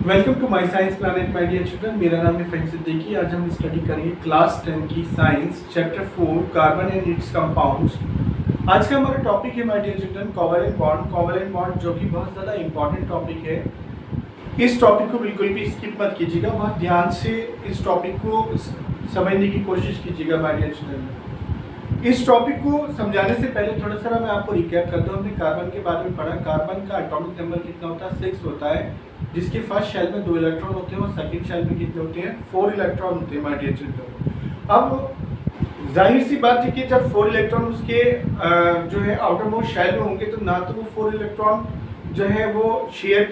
Welcome to my science planet my dear children. मेरा नाम है फहीम सिद्दीकी। आज हम स्टडी करेंगे क्लास 10 की science chapter 4 carbon and its compounds. आज का हमारा टॉपिक है my dear children covalent bond. Covalent bond जो कि बहुत ज़्यादा इंपॉर्टेंट टॉपिक है। इस टॉपिक को बिल्कुल भी स्किप मत कीजिएगा, बहुत ध्यान से इस टॉपिक को समझने की कोशिश कीजिएगा माय डियर चिल्ड्रन। इस टॉपिक को समझाने से पहले थोड़ा सा मैं आपको रिकैप करता हूँ। हमने कार्बन के बारे में पढ़ा। कार्बन का एटॉमिक नंबर कितना होता है? 6 होता है, जिसके फर्स्ट शेल में 2 इलेक्ट्रॉन होते हैं और सेकंड शेल में कितने होते हैं? 4 इलेक्ट्रॉन होते हैं माय डियर चिल्ड्रन। अब जाहिर सी बात है कि जब 4 इलेक्ट्रॉन उसके जो है आउटर मोस्ट शेल में होंगे तो ना तो वो 4 इलेक्ट्रॉन जो है वो शेयर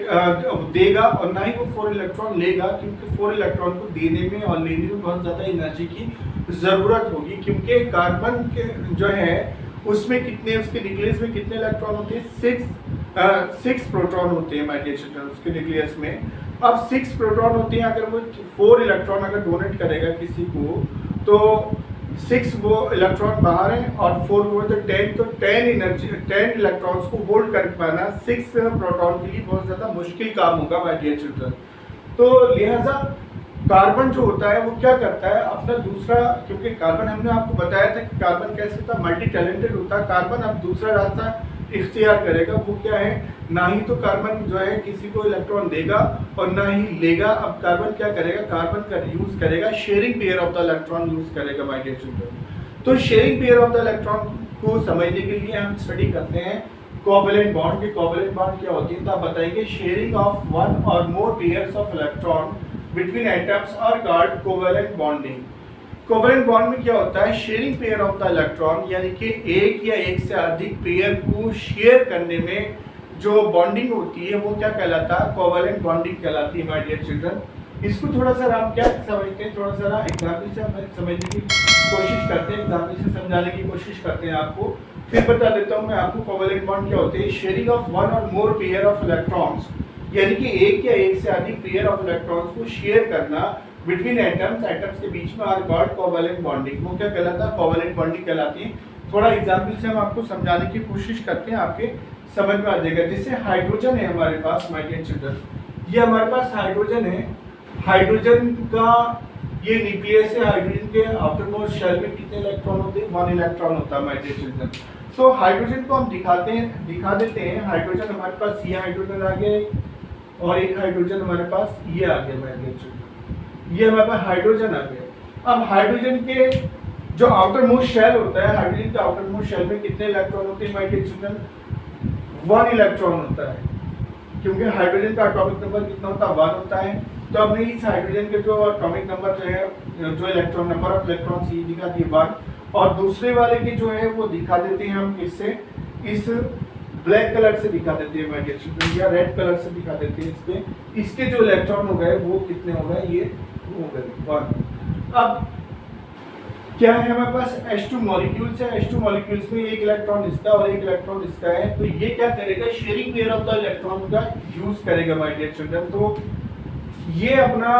देगा और ना ही वो 4 इलेक्ट्रॉन लेगा, क्योंकि 4 इलेक्ट्रॉन को देने में और लेने में बहुत ज़्यादा एनर्जी की ज़रूरत होगी। क्योंकि कार्बन के जो है उसमें कितने, उसके न्यूक्लियस में कितने इलेक्ट्रॉन होते हैं? 6 प्रोटॉन होते हैं माय डियर चिल्ड्रन उसके न्यूक्लियस में। अब 6 प्रोटॉन होते हैं। अगर वो 4 इलेक्ट्रॉन अगर डोनेट करेगा किसी को तो 6 वो इलेक्ट्रॉन बाहर है और 4 वो तो 10 इलेक्ट्रॉन्स को होल्ड कर पाना 6 प्रोटॉन के लिए बहुत ज़्यादा मुश्किल काम होगा माय डियर चिल्ड्रन। तो लिहाजा कार्बन जो होता है वो क्या करता है अपना दूसरा, क्योंकि कार्बन हमने आपको बताया था कि कार्बन कैसे होता है, मल्टी टैलेंटेड होता है। कार्बन अब दूसरा रास्ता इख्तियार करेगा। वो क्या है? ना ही तो कार्बन जो है किसी को इलेक्ट्रॉन देगा और ना ही लेगा। अब कार्बन क्या करेगा? कार्बन का यूज करेगा, sharing pair of the electron use करेगा माय डियर चिल्ड्रन। तो sharing pair of the electron को समझने के लिए हम स्टडी करते हैं कोवैलेंट बॉन्ड के। कोवैलेंट बॉन्ड क्या होती है तो आप बताएंगे शेयरिंग ऑफ वन और more pairs of electron between atoms are called covalent bonding. Covalent bond में क्या होता है? Sharing pair of the electron, यानी कि एक या एक से अधिक पेयर को शेयर करने में जो बॉन्डिंग होती है वो क्या कहलाता है? कोवैलेंट बॉन्डिंग कहलाती है माय डियर चिल्ड्रन। इसको थोड़ा सा हम क्या समझते हैं, थोड़ा सा एग्जाम्पल से हम समझने की कोशिश करते हैं, एग्जाम्पल से समझाने की कोशिश करते हैं आपको। फिर बता देता हूँ मैं आपको कोवैलेंट बॉन्ड क्या होते हैं। शेयरिंग ऑफ वन और मोर पेयर ऑफ इलेक्ट्रॉन्स, यानी कि एक या एक से अधिक पेयर ऑफ इलेक्ट्रॉन्स को शेयर करना बिटवीन एटम्स, एटम्स के बीच में आर कॉल्ड कोवैलेंट बॉन्डिंग। वो क्या कहलाता है? कोवैलेंट बॉन्डिंग कहलाती है। थोड़ा एग्जांपल से हम आपको समझाने की कोशिश करते हैं, आपके समझ में आ जाएगा। जैसे हाइड्रोजन है हमारे पास माय डियर चिल्ड्रन, ये हमारे पास हाइड्रोजन है। हाइड्रोजन का ये न्यूक्लियस है। हाइड्रोजन के आउटर मोस्ट शेल में कितने इलेक्ट्रॉन होते हैं? 1 इलेक्ट्रॉन होता है माय डियर चिल्ड्रन। तो हाइड्रोजन को हम दिखा देते हैं। हाइड्रोजन हमारे पास ये हाइड्रोजन आ गया और एक हाइड्रोजन हमारे पास ये आ गया माय डियर चिल्ड्रन। ये हमारे पास हाइड्रोजन आ गया। अब हाइड्रोजन के जो आउटर मोस्ट शेल होता है, हाइड्रोजन के आउटर मोस्ट शेल में कितने इलेक्ट्रॉन होते हैं माय डियर चिल्ड्रन? 1 इलेक्ट्रॉन होता है, क्योंकि हाइड्रोजन का एटॉमिक नंबर कितना होता है? 1 होता है। तो हमने इस हाइड्रोजन के जो एटॉमिक नंबर जो है, जो इलेक्ट्रॉन नंबर ऑफ इलेक्ट्रॉन ये दिखा दिए 1, और दूसरे वाले के जो है वो दिखा देते हैं हम इससे, इस ब्लैक कलर से दिखा देते हैं माय डियर चिल्ड्रन, या रेड कलर से दिखा देते हैं। इसके इसके जो इलेक्ट्रॉन हो गए वो कितने हो गए? ये हो गए 1। अब क्या है हमारे पास? H2 मॉलिक्यूल्स है। H2 मॉलिक्यूल्स में एक इलेक्ट्रॉन इसका और एक इलेक्ट्रॉन इसका है। तो ये क्या करेगा? Sharing pair of the electron का यूज करेगा माय डियर चिल्ड्रन। तो ये अपना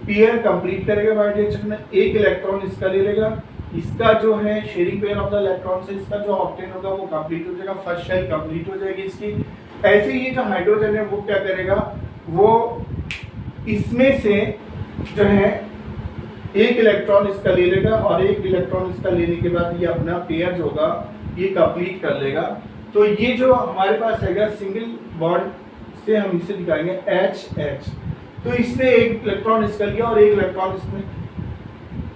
पेयर कंप्लीट करेगा माय डियर चिल्ड्रन। एक इलेक्ट्रॉन इसका ले लेगा, इसका जो है sharing pair of the electron से इसका जो ऑक्टेन होगा वो कंप्लीट हो जाएगा, फर्स्ट शेल कंप्लीट हो जाएगी इसकी। ऐसे ही ये जो हाइड्रोजन है वो क्या करेगा? वो इसमें से जो है एक इलेक्ट्रॉन इसका ले लेगा और एक इलेक्ट्रॉन इसका लेने के बाद ये अपना पेयर होगा ये कंप्लीट कर लेगा। तो ये जो हमारे पास है सिंगल बॉन्ड से हम इसे दिखाएंगे HH। तो इसने एक इलेक्ट्रॉन इसका लिया और एक इलेक्ट्रॉन इसमें,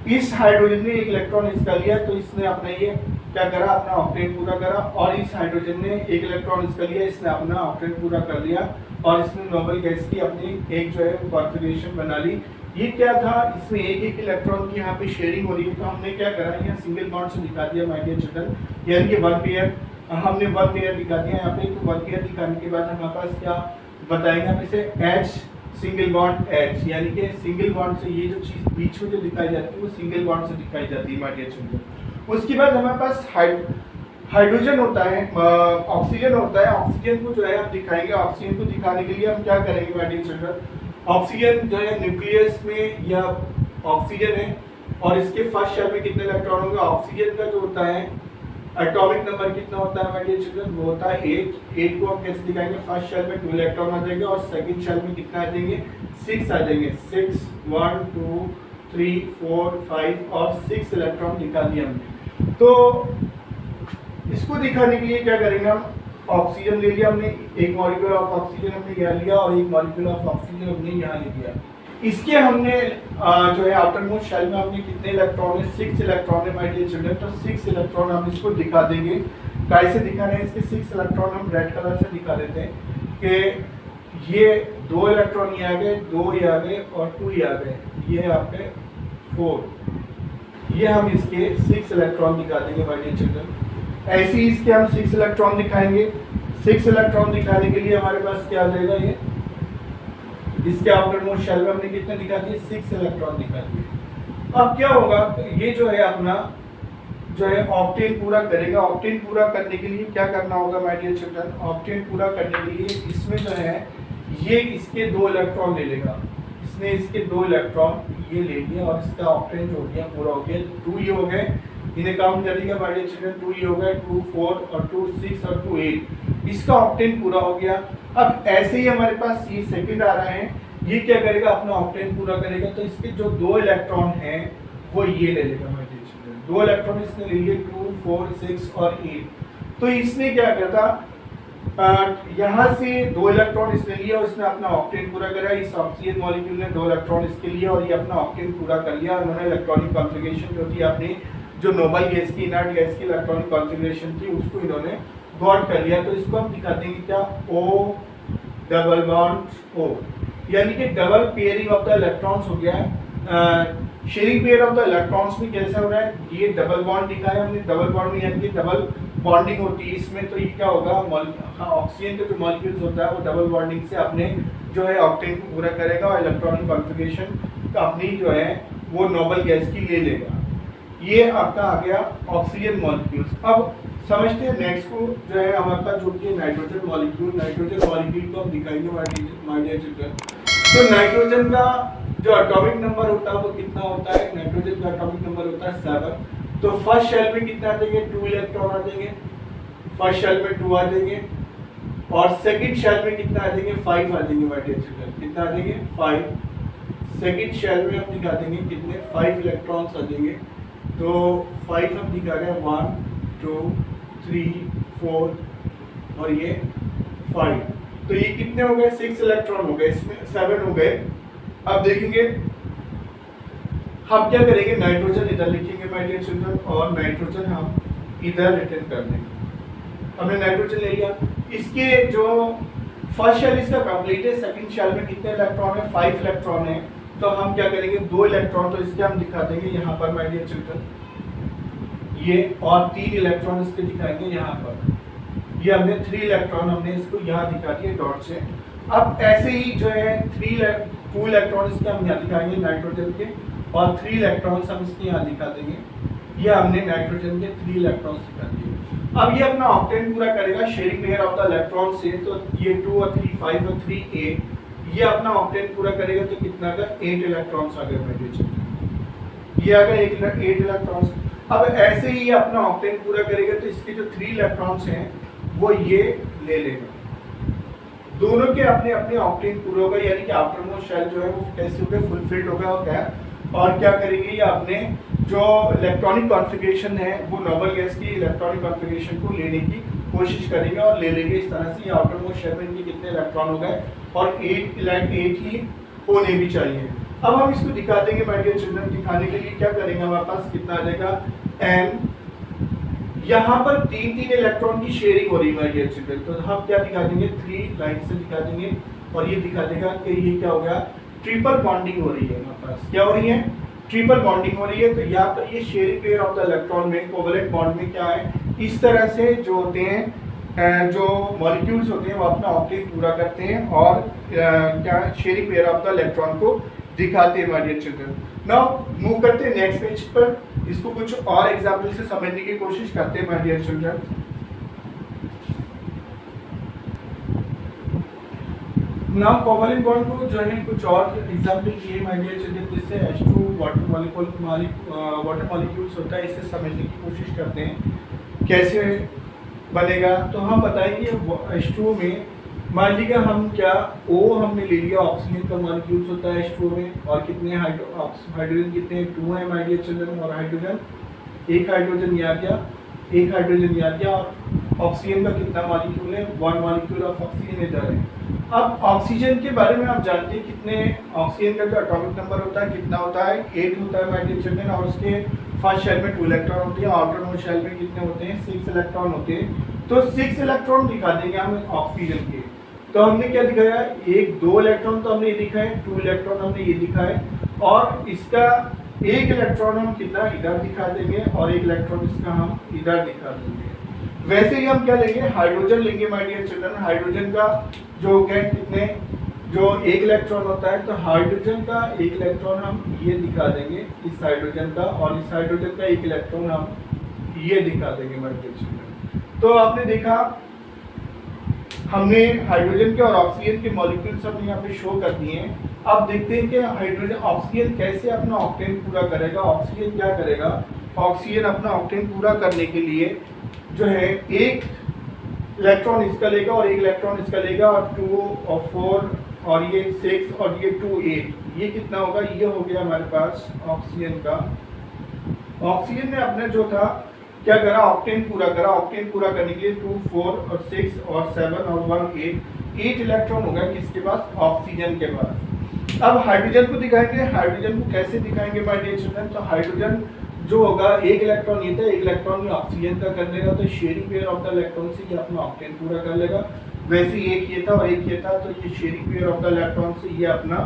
इस हाइड्रोजन ने एक इलेक्ट्रॉन इसका लिया, तो इसने अपना ये क्या करा? अपना ऑक्टेन पूरा करा। और इस हाइड्रोजन ने एक इलेक्ट्रॉन इसका लिया, इसने अपना ऑक्टेन पूरा कर लिया और इसने नोबल गैस की अपनी एक जो है कॉन्फ़िगरेशन बना ली। ये क्या था? इसमें एक एक इलेक्ट्रॉन की यहाँ पे शेयरिंग हो रही है। तो हमने क्या करा? यहाँ सिंगल बॉन्ड से दिखा दिया माय डियर चिल्ड्रन, यानी कि 1 पेयर, हमने 1 पेयर दिखा दिया यहाँ पे। तो 1 पेयर दिखाने के बाद हमारे पास क्या बताएंगे हम इसे? H सिंगल बॉन्ड H, यानी कि सिंगल बॉन्ड से ये जो चीज बीच में जो दिखाई जाती है वो सिंगल बॉन्ड से दिखाई जाती है माय डियर चिल्ड्रन। उसके बाद हमारे पास हाइड्रोजन होता है, ऑक्सीजन होता है। ऑक्सीजन को जो है हम दिखाएंगे। ऑक्सीजन को दिखाने के लिए हम क्या करेंगे माय डियर चिल्ड्रन? ऑक्सीजन जो है न्यूक्लियस में या ऑक्सीजन है और इसके फर्स्ट शेल में कितने इलेक्ट्रॉन होंगे? ऑक्सीजन का जो होता है एटॉमिक नंबर कितना होता है माय डियर चिल्ड्रन, वो होता है 8। 8 को हम कैसे दिखाएंगे, फर्स्ट शेल में 2 इलेक्ट्रॉन आ जाएंगे और सेकंड शेल में कितना आ जाएंगे, 6 आ जाएंगे। 6 1 2 3 4 5 और 6 इलेक्ट्रॉन निकाल दिए हमने। तो इसको दिखाने के लिए क्या करेंगे, हम ऑक्सीजन ले लिया हमने, एक मॉलिक्यूल ऑफ ऑक्सीजन हमने यहाँ लिया और एक मॉलिक्यूल ऑफ ऑक्सीजन हमने यहाँ ले लिया। इसके हमने जो है आउटर मोस्ट शेल में हमने कितने इलेक्ट्रॉन है, 6 इलेक्ट्रॉन है माय डियर चिल्ड्रन। तो 6 इलेक्ट्रॉन हम इसको दिखा देंगे। कैसे दिखा रहे हैं, इसके 6 इलेक्ट्रॉन हम रेड कलर से दिखा देते हैं कि ये 2 इलेक्ट्रॉन ये आ गए, 2 ये आ गए और 2 ये आ गए, ये आपके 4। ये हम इसके 6 इलेक्ट्रॉन दिखा देंगे माय डियर चिल्ड्रन। ऐसे ही इसके हम 6 इलेक्ट्रॉन दिखाएंगे। 6 इलेक्ट्रॉन दिखाने के लिए हमारे पास क्या आ जाएगा, ये इसके आउटर मोस्ट शेल में हमने कितने दिखा दिए, 6 इलेक्ट्रॉन दिखा दिए। अब क्या होगा, ये जो है अपना जो है ऑक्टेन पूरा करेगा। ऑक्टेन पूरा करने के लिए क्या करना होगा माय डियर चिल्ड्रन, ऑक्टेन पूरा करने के लिए इसमें जो है ये इसके 2 इलेक्ट्रॉन ले लेगा। इसने इसके 2 इलेक्ट्रॉन ये ले लिया और इसका ऑक्टेन जो हो गया पूरा हो गया। 2 ये हो गए, इन्हें काउंट करिएगा माय डियर चिल्ड्रन, 2 ये हो गए, 2 4 और 2 6 और 2 8। इसका ऑक्टेन पूरा हो गया। अब ऐसे ही हमारे पास ये सेकंड आ रहा है, ये क्या करेगा, अपना ऑक्टेन पूरा करेगा। तो इसके जो 2 इलेक्ट्रॉन हैं वो ये ले लेगा माय डियर चिल्ड्रन। 2 इलेक्ट्रॉन इसने ले लिए, 2 4 6 और 8। तो इसने क्या करता, यहाँ से 2 इलेक्ट्रॉन इसने लिया और इसने अपना ऑक्टेन पूरा करा। इस ऑक्सीजन मॉलिक्यूल ने 2 इलेक्ट्रॉन इसके लिए और ये अपना ऑक्टेन पूरा कर लिया। उन्होंने इलेक्ट्रॉनिक कॉन्फ़िगरेशन जो थी अपनी, जो नोबल गैस की, इनर्ट गैस की इलेक्ट्रॉनिक कॉन्फ़िगरेशन थी, उसको इन्होंने गॉट कर लिया। तो इसको हम दिखाते हैं क्या, O डबल बॉन्ड O, यानी कि double pairing of the electrons हो गया है। Sharing pair of the electrons में कैसे हो रहा है, ये डबल बॉन्ड दिखाया हमने। डबल बॉन्ड में यानी कि डबल बॉन्डिंग होती है इसमें। तो ये क्या होगा, ऑक्सीजन का जो मॉलिक्यूल्स होता है वो डबल बॉन्डिंग से अपने जो है ऑक्टेन को पूरा करेगा और इलेक्ट्रॉनिक कॉन्फ़िगरेशन अपनी जो है वो नोबल गैस की ले लेगा। ये आपका आ गया ऑक्सीजन मॉलिक्यूल्स। अब समझते हैं नेक्स्ट को, जो है हमारे पास जो कि नाइट्रोजन मॉलिक्यूल। नाइट्रोजन मॉलिक्यूल को हम दिखाएंगे माय डियर चिल्ड्रन। तो नाइट्रोजन का जो एटॉमिक नंबर होता है वो कितना होता है, नाइट्रोजन का एटॉमिक नंबर होता है 7। तो फर्स्ट शेल में कितना आ जाएंगे, 2 इलेक्ट्रॉन आ जाएंगे। फर्स्ट शेल में 2 आ जाएंगे और सेकंड शेल में कितना आ जाएंगे, 5 आ जाएंगे माय डियर चिल्ड्रन। कितना आ जाएंगे, 5। सेकंड शेल में हम दिखा देंगे कितने, 5 इलेक्ट्रॉन्स आ जाएंगे। तो 5 हम दिखा रहे हैं, 1 2 3 4 और ये 5। तो ये कितने हो गए, 6 इलेक्ट्रॉन हो गए, इसमें 7 हो गए। अब देखेंगे हम क्या करेंगे, नाइट्रोजन इधर लिखेंगे माय डियर चिल्ड्रन और नाइट्रोजन हम इधर रिटर्न कर देंगे। हमने नाइट्रोजन ले लिया। इसके जो फर्स्ट शेल इसका कंप्लीट है, सेकंड शेल में कितने इलेक्ट्रॉन है, 5 इलेक्ट्रॉन है। तो हम क्या करेंगे, 2 इलेक्ट्रॉन तो इसके हम दिखा देंगे यहाँ पर माय डियर चिल्ड्रन, ये, और 3 इलेक्ट्रॉन इसके दिखाएंगे यहाँ पर। ये हमने 3 इलेक्ट्रॉन हमने इसको यहाँ दिखा दिए डॉट से। अब ऐसे ही जो है 2 इलेक्ट्रॉन इसके हम यहाँ दिखाएंगे नाइट्रोजन के और 3 इलेक्ट्रॉन्स हम इसके यहाँ दिखा देंगे। ये हमने नाइट्रोजन के 3 इलेक्ट्रॉन्स दिखा दिए। अब ये अपना ऑक्टेन पूरा करेगा sharing pair of the electron से। तो ये 2 और 3 5 और 3 8, ये अपना ऑक्टेन पूरा करेगा तो कितना का 8 इलेक्ट्रॉन्स आ गए मेरे चिल्ड्रन। ये आ गए 8 इलेक्ट्रॉन्स। अब ऐसे ही ये अपना ऑक्टेन पूरा करेगा तो इसके जो 3 इलेक्ट्रॉन्स हैं वो ये ले लेगा। दोनों के अपने अपने ऑक्टेन पूरा होगा, यानी कि आफ्टर मोस्ट शेल जो है वो कैसे होगा, फुलफिल्ड होगा। और क्या करेंगे, ये अपने जो इलेक्ट्रॉनिक कॉन्फ़िगरेशन है वो नोबल गैस की इलेक्ट्रॉनिक कॉन्फ़िगरेशन को लेने की कोशिश करेंगे और ले लेंगे। इस तरह से ये आउटर मोस्ट शेल में इनके कितने इलेक्ट्रॉन हो गए और 8 ही होने भी चाहिए। अब हम इसको दिखा देंगे माय डियर चिल्ड्रन। दिखाने के लिए क्या करेंगे, हमारे पास कितना आ जाएगा, n। यहाँ पर 3 इलेक्ट्रॉन की शेयरिंग हो रही है माय डियर चिल्ड्रन। तो हम क्या दिखा देंगे, 3 लाइन से दिखा देंगे और ये दिखा देगा कि ये क्या हो गया, ट्रिपल बॉन्डिंग हो रही है। हमारे पास क्या हो रही है, ट्रिपल बॉन्डिंग हो रही है। तो यहाँ पर ये sharing pair of the electron में कोवेलेंट बॉन्ड में क्या है, इस तरह से जो होते हैं जो मॉलिक्यूल्स होते हैं वो अपना ऑक्टेन पूरा करते हैं और क्या sharing pair of the electron को दिखाते हैं my dear children. Now move करते हैं नेक्स्ट पेज पर। इसको कुछ और एग्जांपल से समझने की कोशिश करते हैं my dear children. Now covalent bond को जो है कुछ और एग्जांपल किए माय डियर चिल्ड्रन, जिससे H2 वाटर मॉलिक्यूल्स होता है, इससे समझने की कोशिश करते हैं कैसे बनेगा, तो हम बताएंगे H2O में मान लीजिए हम क्या O हमने ले लिया, ऑक्सीजन का मॉलिक्यूल्स होता है H2O में, और कितने हाइड्रोजन कितने 2 है माय डियर चिल्ड्रन, और हाइड्रोजन एक हाइड्रोजन ये आ गया, एक हाइड्रोजन ये आ गया, और ऑक्सीजन का कितना मॉलिक्यूल है 1 मॉलिक्यूल ऑफ ऑक्सीजन इधर है। अब ऑक्सीजन के बारे में आप जानते हैं कितने ऑक्सीजन का जो एटॉमिक नंबर होता है कितना होता है 8 होता है माय डियर चिल्ड्रन, और उसके फर्स्ट शेल में 2 इलेक्ट्रॉन होते हैं, आउटर मोस्ट शेल में कितने होते हैं 6 इलेक्ट्रॉन होते हैं। तो 6 इलेक्ट्रॉन दिखा देंगे हम ऑक्सीजन के। तो हमने क्या दिखाया, 1 2 इलेक्ट्रॉन तो हमने ये दिखाए, 2 इलेक्ट्रॉन हमने ये दिखाए, और इसका 1 इलेक्ट्रॉन हम कितना इधर दिखा देंगे और 1 इलेक्ट्रॉन इसका हम इधर दिखा देंगे। वैसे ही हम क्या लेंगे, हाइड्रोजन लेंगे माय डियर चिल्ड्रन। हाइड्रोजन का जो गैस कितने जो 1 इलेक्ट्रॉन होता है, तो हाइड्रोजन का 1 इलेक्ट्रॉन हम ये दिखा देंगे इस हाइड्रोजन का, और इस हाइड्रोजन का 1 इलेक्ट्रॉन हम ये दिखा देंगे माय डियर चिल्ड्रन। तो आपने देखा हमने हाइड्रोजन के और ऑक्सीजन के मॉलिक्यूल्स हमने यहाँ पे शो कर दिए हैं। अब देखते हैं कि हाइड्रोजन ऑक्सीजन कैसे अपना ऑक्टेन पूरा करेगा। ऑक्सीजन क्या करेगा, ऑक्सीजन अपना ऑक्टेन पूरा करने के लिए जो है 1 इलेक्ट्रॉन इसका लेगा और 1 इलेक्ट्रॉन इसका लेगा, और 2 और 4 और ये 6 और ये 2 8, ये कितना होगा, ये हो गया हमारे पास ऑक्सीजन का। ऑक्सीजन ने अपने जो था क्या करा, ऑक्टेन पूरा करा। ऑक्टेन पूरा करने के लिए 2 4 और 6 और 7 और 1 8 इलेक्ट्रॉन होगा किसके पास, ऑक्सीजन के पास। अब हाइड्रोजन को दिखाएंगे, हाइड्रोजन को कैसे दिखाएंगे माय डियर चिल्ड्रन, तो हाइड्रोजन जो होगा 1 इलेक्ट्रॉन ये था, 1 इलेक्ट्रॉन ये ऑक्सीजन का कर लेगा, तो sharing pair of the electron से ये अपना ऑक्टेन पूरा कर लेगा। वैसे ही एक ये था और एक ये था, तो ये sharing pair of the electron से ये अपना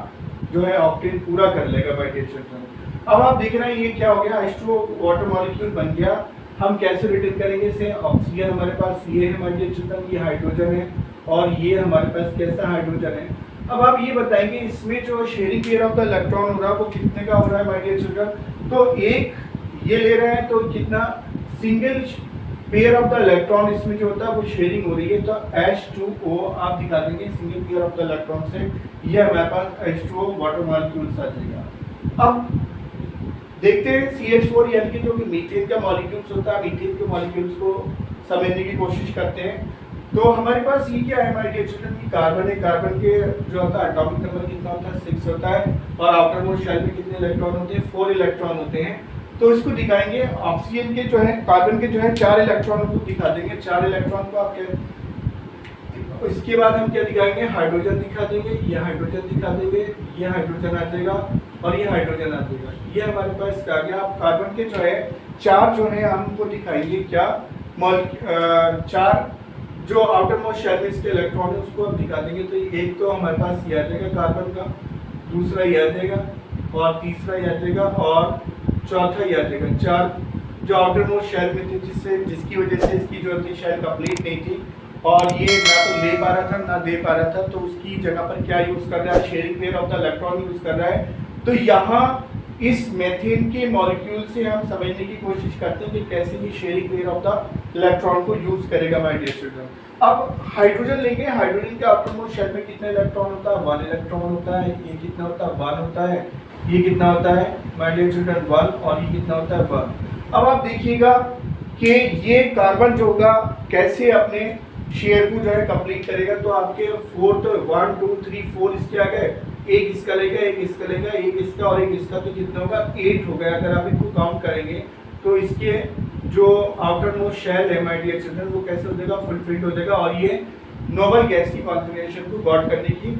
जो है ऑक्टेन पूरा कर लेगा माय डियर चिल्ड्रन। अब आप देख रहे हैं ये क्या हो गया, H2O वाटर मॉलिक्यूल बन गया। हम कैसे रिटर्न करेंगे इसे, ऑक्सीजन हमारे पास ये है माय डियर चिल्ड्रन, ये हाइड्रोजन है, और ये हमारे पास कैसा हाइड्रोजन है। अब आप ये बताएंगे इसमें जो sharing pair of the electron हो रहा है वो कितने का हो रहा है माय डियर चिल्ड्रन, तो एक ये ले रहे हैं, तो कितना single pair of the electron इसमें जो होता है वो शेयरिंग हो रही है, तो H2O आप दिखा देंगे single pair of the electron से, ये हमारे पास H2O वाटर मॉलिक्यूल्स आ जाएगा। अब देखते हैं CH4 यानी कि जो कि मीथेन का मॉलिक्यूल्स होता है, मीथेन के मॉलिक्यूल्स को समझने की कोशिश करते हैं। तो हमारे पास ये क्या है माय डियर चिल्ड्रन, की कार्बन है, कार्बन के जो होता है एटॉमिक नंबर कितना होता है 6 होता है, और आउटर मोस्ट शेल में कितने इलेक्ट्रॉन होते हैं 4 इलेक्ट्रॉन होते हैं। तो इसको दिखाएंगे ऑक्सीजन के जो है, कार्बन के जो है 4 इलेक्ट्रॉन को दिखा देंगे, 4 इलेक्ट्रॉन को आप क्या, इसके बाद हम क्या दिखाएंगे, हाइड्रोजन दिखा देंगे, ये हाइड्रोजन दिखा देंगे, ये हाइड्रोजन आ जाएगा और ये हाइड्रोजन आ जाएगा। ये हमारे पास क्या गया, आप कार्बन के जो है 4 जो है हमको दिखाएंगे क्या, 4 जो आउटर मोस्ट शेल में इसके इलेक्ट्रॉन है उसको हम दिखा देंगे। तो एक तो हमारे पास ये आ जाएगा कार्बन का, दूसरा ये आ जाएगा, और तीसरा ये आ जाएगा, और चौथा ये आ जाएगा। 4 जो आउटर मोस्ट शेल में थे, जिसकी वजह से इसकी जो थी शेल कंप्लीट नहीं थी, और ये ना तो ले पा रहा था ना दे पा रहा था, तो उसकी जगह पर क्या यूज कर रहा है, sharing pair of the electron use कर रहा है। तो यहाँ इस मेथेन के मॉलिक्यूल से हम समझने की कोशिश करते हैं कि कैसे ये sharing pair of the electron को यूज करेगा माय डियर चिल्ड्रन। अब हाइड्रोजन लेंगे, हाइड्रोजन के आउटर मोस्ट शेल में कितने इलेक्ट्रॉन होता है, 1 इलेक्ट्रॉन होता है। ये कितना होता है 1 होता है, ये कितना होता है माय डियर चिल्ड्रन 1, और ये कितना होता है 1। अब आप देखिएगा कि ये कार्बन जो होगा कैसे अपने शेयर को जो है कंप्लीट करेगा। तो आपके 4 तो 1 2 3 4 इसके आ गए, एक इसका लेगा, एक इसका लेगा, एक इसका और एक इसका, तो कितना होगा 8 हो गया। अगर आप इनको काउंट करेंगे तो इसके जो आउटर मोस्ट शेल है माय डियर चिल्ड्रन वो कैसे हो जाएगा, फुलफिल्ड हो जाएगा, और ये नोबल गैस की कॉन्फिगरेशन को गॉट करने की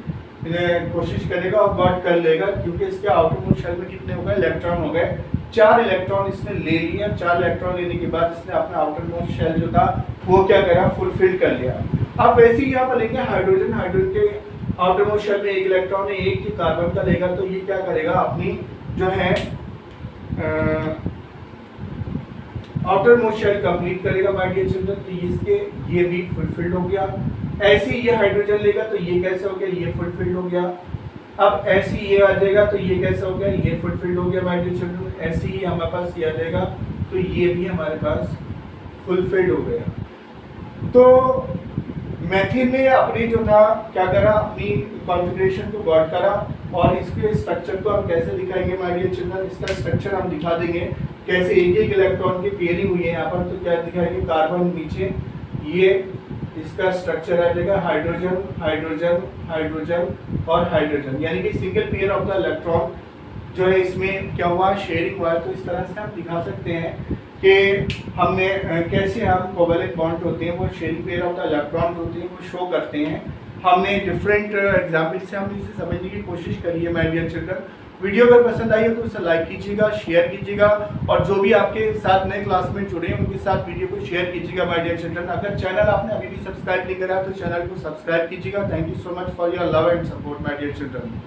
कोशिश करेगा और गॉट कर लेगा, क्योंकि इसके आउटर मोस्ट शेल में कितने हो गए इलेक्ट्रॉन हो गए, 4 इलेक्ट्रॉन इसने ले लिया। 4 इलेक्ट्रॉन लेने के बाद इसने अपना आउटर मोस्ट शेल जो था वो क्या करा, फुलफिल कर लिया। अब वैसे ही यहाँ पर लेंगे हाइड्रोजन, हाइड्रोजन के आउटर मोस्ट शेल में 1 इलेक्ट्रॉन है, एक ही कार्बन का लेगा, तो ये क्या करेगा, अपनी जो है आउटर मोस्ट शेल कंप्लीट करेगा माय डियर चिल्ड्रन। तो इसके ये भी फुलफिल्ड हो गया। ऐसे ही ये हाइड्रोजन लेगा तो ये कैसे हो गया, ये फुलफिल्ड हो गया। अब ऐसे ही ये आ जाएगा तो ये कैसे हो गया, ये फुलफिल्ड हो गया माय डियर चिल्ड्रन। ऐसे ही हमारे पास ये आ जाएगा तो ये भी हमारे पास फुलफिल्ड हो गया। तो मेथिन ने अपनी जो था क्या करा, अपनी कॉन्फ़िगरेशन को गॉट करा, और इसके स्ट्रक्चर को हम कैसे दिखाएंगे माय डियर चिल्ड्रन, इसका स्ट्रक्चर हम दिखा देंगे कैसे एक एक इलेक्ट्रॉन की पेयरिंग हुई है यहाँ पर। तो क्या दिखाएंगे, कार्बन नीचे, ये इसका स्ट्रक्चर आ जाएगा हाइड्रोजन हाइड्रोजन हाइड्रोजन और हाइड्रोजन, यानी कि single pair of the electron जो है इसमें क्या हुआ, शेयरिंग हुआ है। तो इस तरह से हम दिखा सकते हैं कि हमने कैसे हम कोवैलेंट बॉन्ड होते हैं वो sharing pair of the electron होते हैं वो शो करते हैं। हमने डिफरेंट एग्जाम्पल से हमने इसे समझने की कोशिश करी है माय डियर चिल्ड्रन। वीडियो अगर पसंद आई हो तो उसे लाइक कीजिएगा, शेयर कीजिएगा और जो भी आपके साथ नए क्लासमेट जुड़े हैं उनके साथ वीडियो को शेयर कीजिएगा माय डियर चिल्ड्रन। अगर चैनल आपने अभी भी सब्सक्राइब नहीं करा तो चैनल को सब्सक्राइब कीजिएगा। Thank you so much for your love and support my dear children.